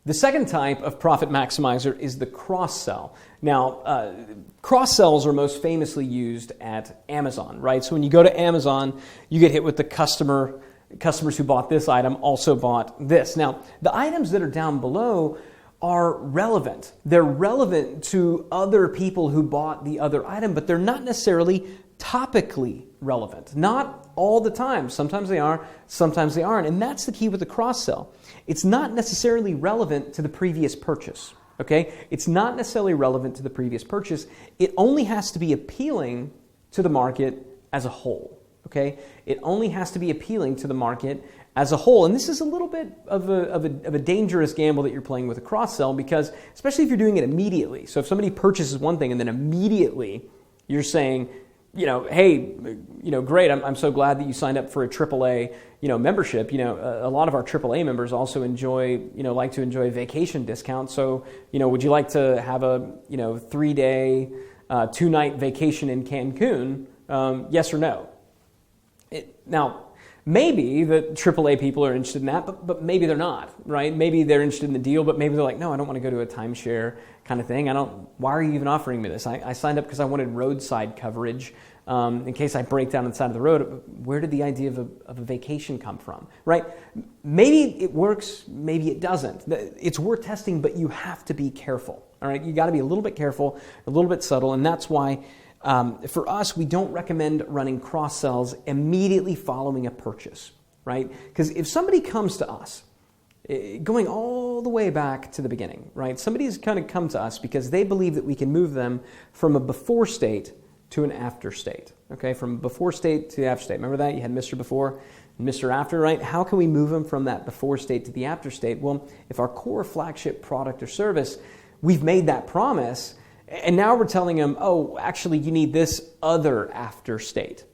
The second type of profit maximizer is the cross-sell. Now, cross-sells are most famously used at Amazon, right? So when you go to Amazon, you get hit with the customers who bought this item also bought this. Now, the items that are down below are relevant. They're relevant to other people who bought the other item, but they're not necessarily topically relevant. Not all the time. Sometimes they are, sometimes they aren't. And that's the key with the cross-sell. It's not necessarily relevant to the previous purchase. Okay? It's not necessarily relevant to the previous purchase. It only has to be appealing to the market as a whole. Okay? It only has to be appealing to the market as a whole. And this is a little bit of a dangerous gamble that you're playing with a cross-sell, because especially if you're doing it immediately. So if somebody purchases one thing and then immediately you're saying, hey, great, I'm so glad that you signed up for a AAA, membership. A lot of our AAA members also like to enjoy vacation discounts. So, would you like to have a, 3-day, 2-night vacation in Cancun? Yes or no? Now, maybe the AAA people are interested in that, but maybe they're not, right? Maybe they're interested in the deal, but maybe they're like, no, I don't want to go to a timeshare kind of thing. Why are you even offering me this? I signed up because I wanted roadside coverage in case I break down on the side of the road. Where did the idea of a vacation come from, right? Maybe it works, maybe it doesn't. It's worth testing, but you have to be careful, all right? You got to be a little bit careful, a little bit subtle, and that's why for us, we don't recommend running cross-sells immediately following a purchase, right? Because if somebody comes to us, going all the way back to the beginning, right? Somebody's kind of come to us because they believe that we can move them from a before state to an after state, okay? From before state to the after state. Remember that? You had Mr. Before and Mr. After, right? How can we move them from that before state to the after state? Well, if our core flagship product or service, we've made that promise, and now we're telling them, oh, actually, you need this other after state.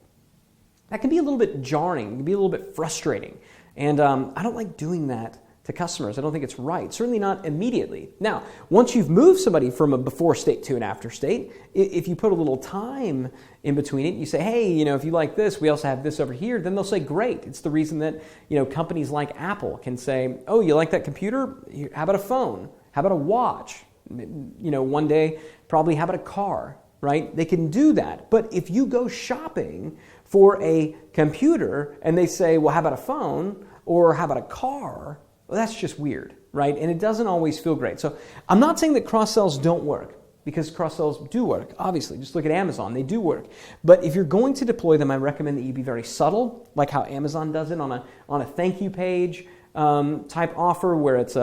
That can be a little bit jarring. It can be a little bit frustrating. And I don't like doing that to customers. I don't think it's right. Certainly not immediately. Now, once you've moved somebody from a before state to an after state, if you put a little time in between it, you say, hey, if you like this, we also have this over here, then they'll say, great. It's the reason that, companies like Apple can say, oh, you like that computer? How about a phone? How about a watch? One day, probably how about a car, right? They can do that. But if you go shopping for a computer and they say, well, how about a phone or how about a car? Well, that's just weird, right? And it doesn't always feel great. So I'm not saying that cross-sells don't work, because cross-sells do work, obviously. Just look at Amazon. They do work. But if you're going to deploy them, I recommend that you be very subtle, like how Amazon does it on a thank you page type offer, where it's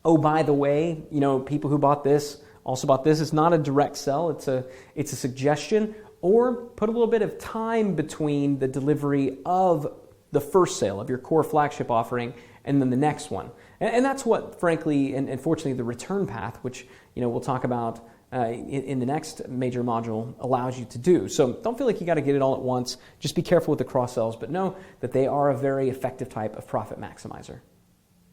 oh, by the way, people who bought this also bought this. It's not a direct sell. It's a suggestion. Or put a little bit of time between the delivery of the first sale of your core flagship offering and then the next one. And that's what, frankly, and fortunately, the return path, which we'll talk about in the next major module, allows you to do. So don't feel like you got to get it all at once. Just be careful with the cross sells, but know that they are a very effective type of profit maximizer.